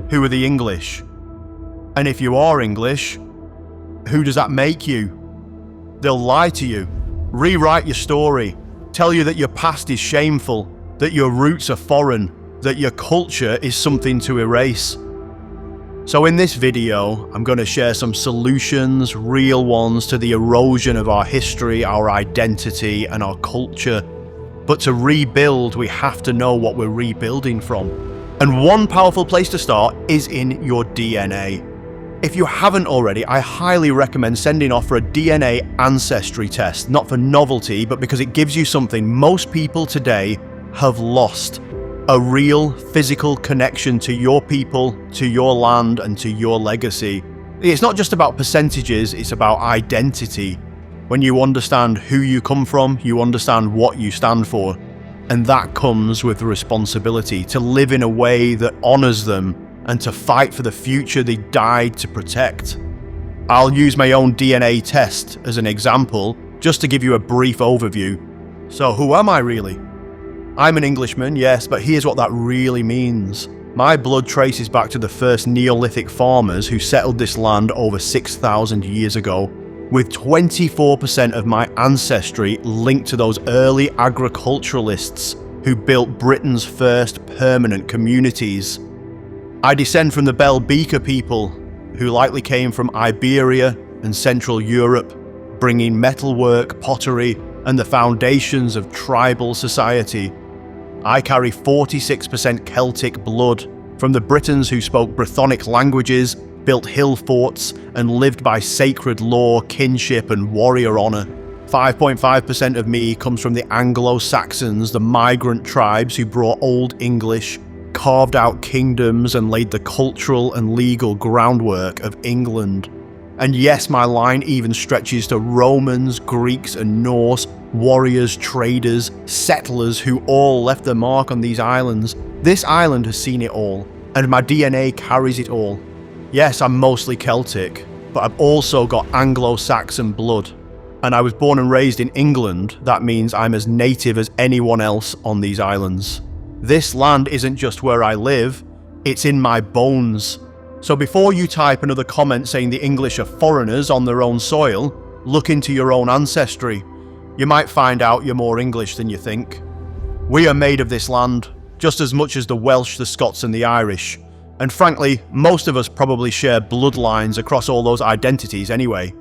Who are the English? And if you are English, who does that make you? They'll lie to you, rewrite your story, tell you that your past is shameful, that your roots are foreign, that your culture is something to erase. So in this video, I'm going to share some solutions, real ones, to the erosion of our history, our identity, and our culture. But to rebuild, we have to know what we're rebuilding from. And one powerful place to start is in your DNA. If you haven't already, I highly recommend sending off for a DNA ancestry test, not for novelty, but because it gives you something most people today have lost. A real physical connection to your people, to your land, and to your legacy. It's not just about percentages, it's about identity. When you understand who you come from, you understand what you stand for. And that comes with the responsibility to live in a way that honors them and to fight for the future they died to protect. I'll use my own DNA test as an example, just to give you a brief overview. So who am I really? I'm an Englishman, yes, but here's what that really means. My blood traces back to the first Neolithic farmers who settled this land over 6,000 years ago, with 24% of my ancestry linked to those early agriculturalists who built Britain's first permanent communities. I descend from the Bell Beaker people, who likely came from Iberia and Central Europe, bringing metalwork, pottery, and the foundations of tribal society. I carry 46% Celtic blood from the Britons who spoke Brythonic languages, built hill forts, and lived by sacred law, kinship, and warrior honor. 5.5% of me comes from the Anglo-Saxons, the migrant tribes who brought Old English, carved out kingdoms, and laid the cultural and legal groundwork of England. And yes, my line even stretches to Romans, Greeks, and Norse, warriors, traders, settlers who all left their mark on these islands. This island has seen it all, and my DNA carries it all. Yes, I'm mostly Celtic, but I've also got Anglo-Saxon blood. And I was born and raised in England. That means I'm as native as anyone else on these islands. This land isn't just where I live, it's in my bones. So before you type another comment saying the English are foreigners on their own soil, look into your own ancestry. You might find out you're more English than you think. We are made of this land, just as much as the Welsh, the Scots, and the Irish. And frankly, most of us probably share bloodlines across all those identities anyway.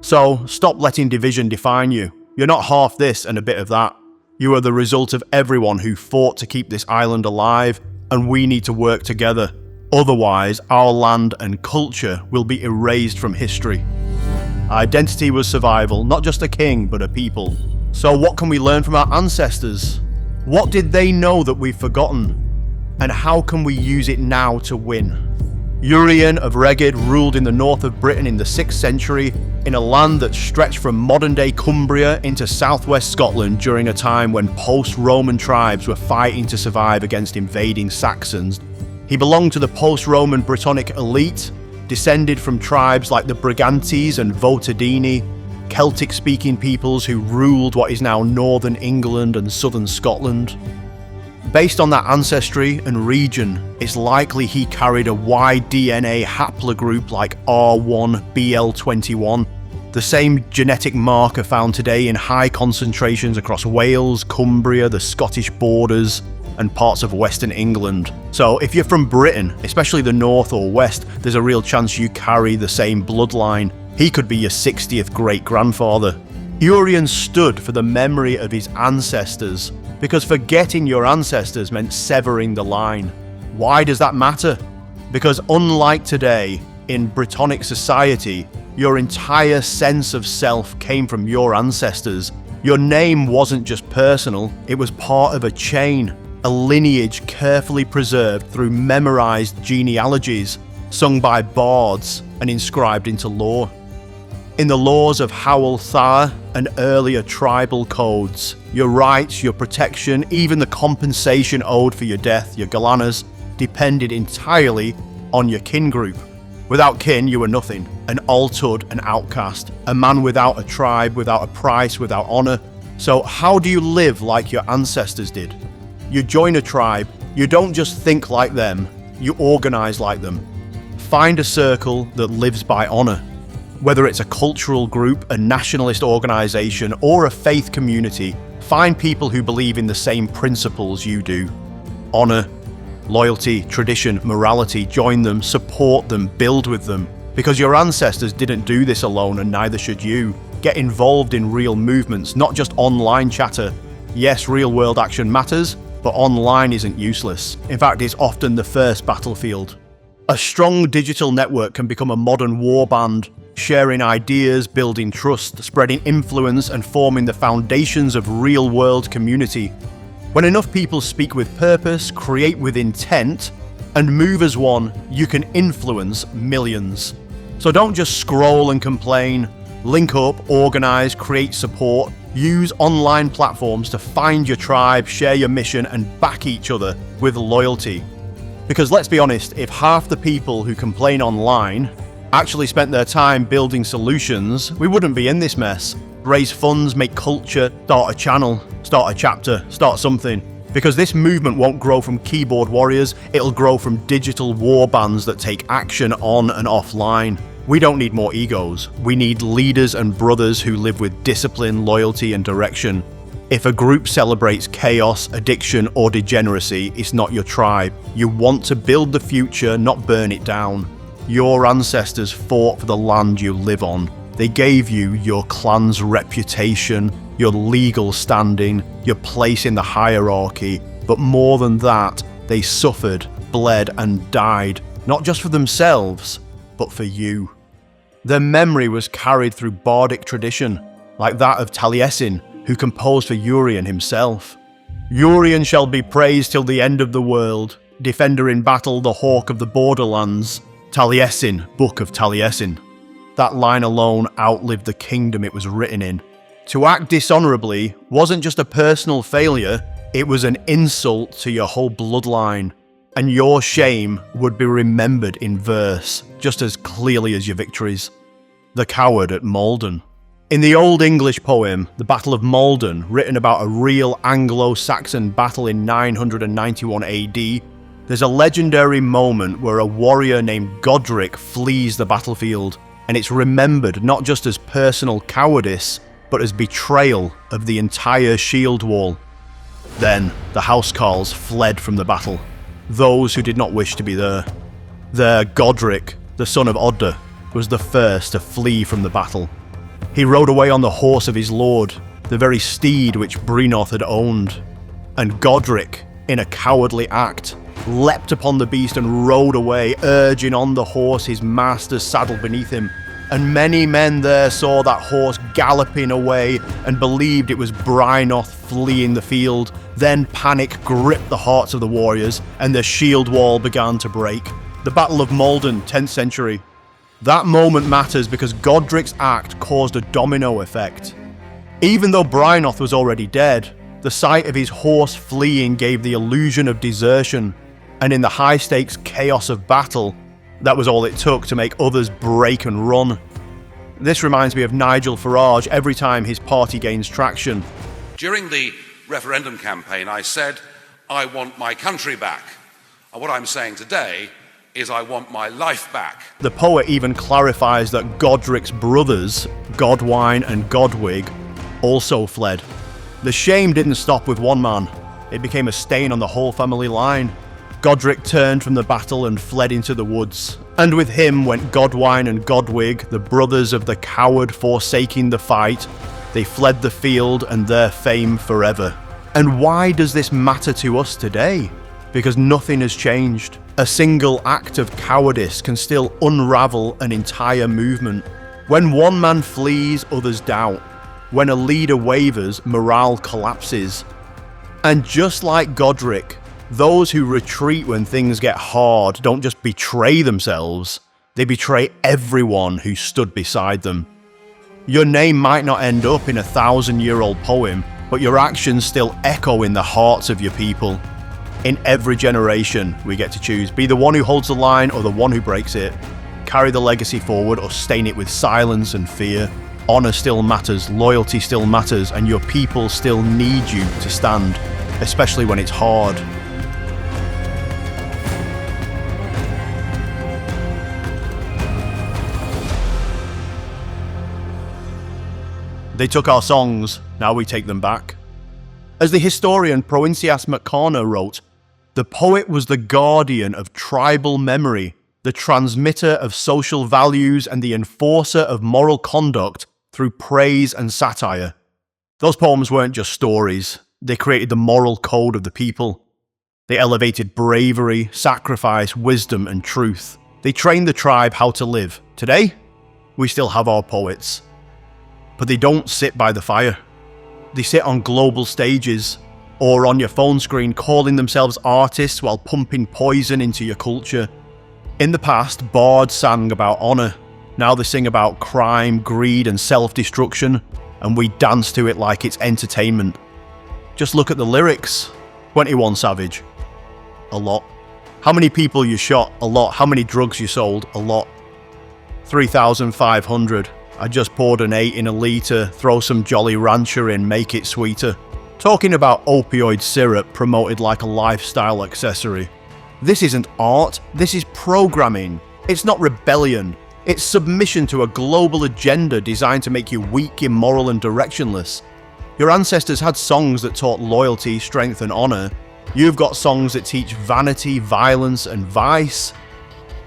So stop letting division define you. You're not half this and a bit of that. You are the result of everyone who fought to keep this island alive, and we need to work together. Otherwise, our land and culture will be erased from history. Identity was survival, not just a king, but a people. So what can we learn from our ancestors? What did they know that we've forgotten? And how can we use it now to win? Urien of Reged ruled in the north of Britain in the 6th century, in a land that stretched from modern-day Cumbria into southwest Scotland during a time when post-Roman tribes were fighting to survive against invading Saxons. He belonged to the post-Roman Brythonic elite, descended from tribes like the Brigantes and Votadini, Celtic-speaking peoples who ruled what is now northern England and southern Scotland. Based on that ancestry and region, it's likely he carried a wide DNA haplogroup like R1BL21, the same genetic marker found today in high concentrations across Wales, Cumbria, the Scottish borders, and parts of Western England. So if you're from Britain, especially the north or west, there's a real chance you carry the same bloodline. He could be your 60th great-grandfather. Urien stood for the memory of his ancestors, because forgetting your ancestors meant severing the line. Why does that matter? Because unlike today, in Brythonic society, your entire sense of self came from your ancestors. Your name wasn't just personal, it was part of a chain, a lineage carefully preserved through memorized genealogies, sung by bards and inscribed into law. In the laws of Howell Thar and earlier tribal codes, your rights, your protection, even the compensation owed for your death, your galanas, depended entirely on your kin group. Without kin, you were nothing, an altered, an outcast, a man without a tribe, without a price, without honor. So how do you live like your ancestors did? You join a tribe, you don't just think like them, you organize like them. Find a circle that lives by honor. Whether it's a cultural group, a nationalist organization, or a faith community, find people who believe in the same principles you do. Honor, loyalty, tradition, morality, join them, support them, build with them. Because your ancestors didn't do this alone, and neither should you. Get involved in real movements, not just online chatter. Yes, real-world action matters, but online isn't useless. In fact, it's often the first battlefield. A strong digital network can become a modern war band, sharing ideas, building trust, spreading influence, and forming the foundations of real-world community. When enough people speak with purpose, create with intent, and move as one, you can influence millions. So don't just scroll and complain. Link up, organize, create support. Use online platforms to find your tribe, share your mission, and back each other with loyalty. Because let's be honest, if half the people who complain online actually spent their time building solutions, we wouldn't be in this mess. Raise funds, make culture, start a channel, start a chapter, start something. Because this movement won't grow from keyboard warriors, it'll grow from digital war bands that take action on and offline. We don't need more egos. We need leaders and brothers who live with discipline, loyalty, and direction. If a group celebrates chaos, addiction, or degeneracy, it's not your tribe. You want to build the future, not burn it down. Your ancestors fought for the land you live on. They gave you your clan's reputation, your legal standing, your place in the hierarchy. But more than that, they suffered, bled, and died, not just for themselves, but for you. Their memory was carried through bardic tradition, like that of Taliesin, who composed for Urien himself. Urien shall be praised till the end of the world, defender in battle, the hawk of the borderlands. Taliesin, Book of Taliesin. That line alone outlived the kingdom it was written in. To act dishonorably wasn't just a personal failure, it was an insult to your whole bloodline. And your shame would be remembered in verse, just as clearly as your victories. The coward at Maldon. In the Old English poem, The Battle of Maldon, written about a real Anglo-Saxon battle in 991 AD, there's a legendary moment where a warrior named Godric flees the battlefield, and it's remembered not just as personal cowardice, but as betrayal of the entire shield wall. Then, the housecarls fled from the battle, those who did not wish to be there. There, Godric, the son of Odda, was the first to flee from the battle. He rode away on the horse of his lord, the very steed which Brynolf had owned. And Godric, in a cowardly act, leapt upon the beast and rode away, urging on the horse his master's saddle beneath him. And many men there saw that horse galloping away and believed it was Brynolf fleeing the field. Then panic gripped the hearts of the warriors, and the shield wall began to break. The Battle of Maldon, 10th century. That moment matters because Godric's act caused a domino effect. Even though Brynolf was already dead, the sight of his horse fleeing gave the illusion of desertion, and in the high-stakes chaos of battle, that was all it took to make others break and run. This reminds me of Nigel Farage every time his party gains traction. During the referendum campaign, I said, I want my country back. And what I'm saying today is I want my life back. The poet even clarifies that Godric's brothers, Godwine and Godwig, also fled. The shame didn't stop with one man. It became a stain on the whole family line. Godric turned from the battle and fled into the woods. And with him went Godwine and Godwig, the brothers of the coward forsaking the fight. They fled the field and their fame forever. And why does this matter to us today? Because nothing has changed. A single act of cowardice can still unravel an entire movement. When one man flees, others doubt. When a leader wavers, morale collapses. And just like Godric, those who retreat when things get hard don't just betray themselves, they betray everyone who stood beside them. Your name might not end up in a 1,000-year-old poem, but your actions still echo in the hearts of your people. In every generation, we get to choose. Be the one who holds the line or the one who breaks it. Carry the legacy forward or stain it with silence and fear. Honor still matters, loyalty still matters, and your people still need you to stand, especially when it's hard. They took our songs, now we take them back. As the historian Proincias McCarner wrote, the poet was the guardian of tribal memory, the transmitter of social values and the enforcer of moral conduct through praise and satire. Those poems weren't just stories, they created the moral code of the people. They elevated bravery, sacrifice, wisdom and truth. They trained the tribe how to live. Today, we still have our poets. But they don't sit by the fire. They sit on global stages or on your phone screen calling themselves artists while pumping poison into your culture. In the past, bards sang about honour. Now they sing about crime, greed and self-destruction, and we dance to it like it's entertainment. Just look at the lyrics. 21 Savage. A lot. How many people you shot? A lot. How many drugs you sold? A lot. 3,500. I just poured an 8 in a litre, throw some Jolly Rancher in, make it sweeter. Talking about opioid syrup promoted like a lifestyle accessory. This isn't art, this is programming. It's not rebellion. It's submission to a global agenda designed to make you weak, immoral and directionless. Your ancestors had songs that taught loyalty, strength and honour. You've got songs that teach vanity, violence and vice.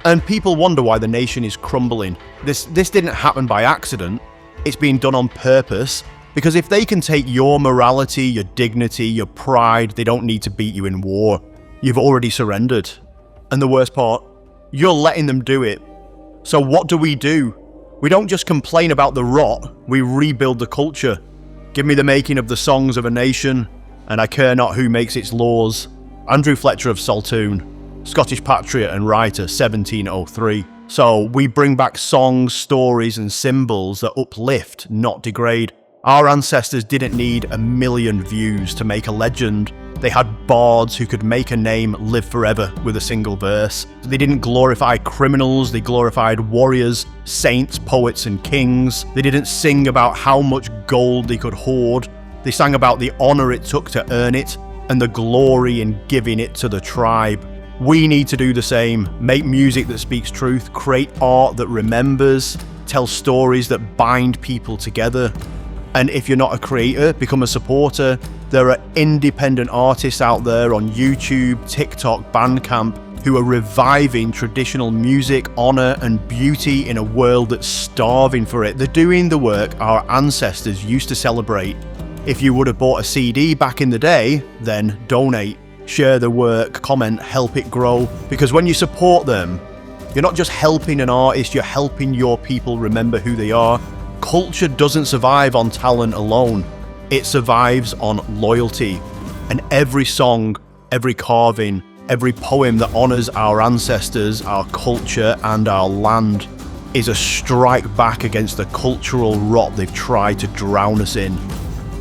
And people wonder why the nation is crumbling. This didn't happen by accident. It's been done on purpose. Because if they can take your morality, your dignity, your pride, they don't need to beat you in war. You've already surrendered. And the worst part, you're letting them do it. So what do? We don't just complain about the rot, we rebuild the culture. Give me the making of the songs of a nation, and I care not who makes its laws. Andrew Fletcher of Saltoun, Scottish patriot and writer, 1703. So we bring back songs, stories and symbols that uplift, not degrade. Our ancestors didn't need 1 million views to make a legend. They had bards who could make a name live forever with a single verse. They didn't glorify criminals, they glorified warriors, saints, poets and kings. They didn't sing about how much gold they could hoard. They sang about the honour it took to earn it and the glory in giving it to the tribe. We need to do the same. Make music that speaks truth, create art that remembers, tell stories that bind people together. And if you're not a creator, become a supporter. There are independent artists out there on YouTube, TikTok, Bandcamp who are reviving traditional music, honour and beauty in a world that's starving for it. They're doing the work our ancestors used to celebrate. If you would have bought a CD back in the day, then donate, share the work, comment, help it grow. Because when you support them, you're not just helping an artist, you're helping your people remember who they are. Culture doesn't survive on talent alone. It survives on loyalty. And every song, every carving, every poem that honours our ancestors, our culture and our land is a strike back against the cultural rot they've tried to drown us in.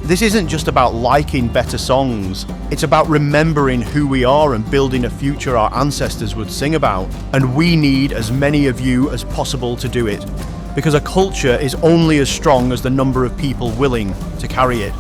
This isn't just about liking better songs. It's about remembering who we are and building a future our ancestors would sing about. And we need as many of you as possible to do it. Because a culture is only as strong as the number of people willing to carry it.